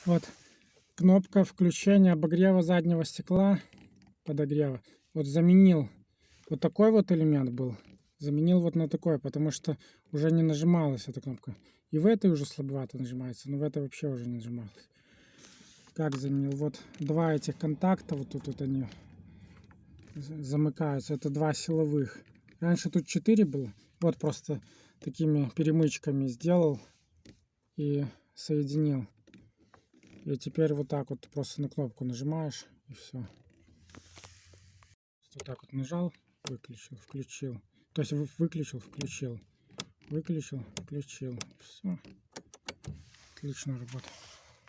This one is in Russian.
Вот кнопка включения обогрева заднего стекла, подогрева. Вот заменил, вот такой вот элемент был, заменил вот на такой, потому что уже не нажималась эта кнопка. И в этой уже слабовато нажимается, но в этой вообще уже не нажималась. Как заменил? Вот два этих контакта, вот тут вот они замыкаются, это два силовых. Раньше тут 4 было, вот просто такими перемычками сделал и соединил. И теперь вот так вот просто на кнопку нажимаешь и все. Вот так вот нажал, выключил, включил. То есть выключил, включил. Выключил, включил. Все. Отлично работает.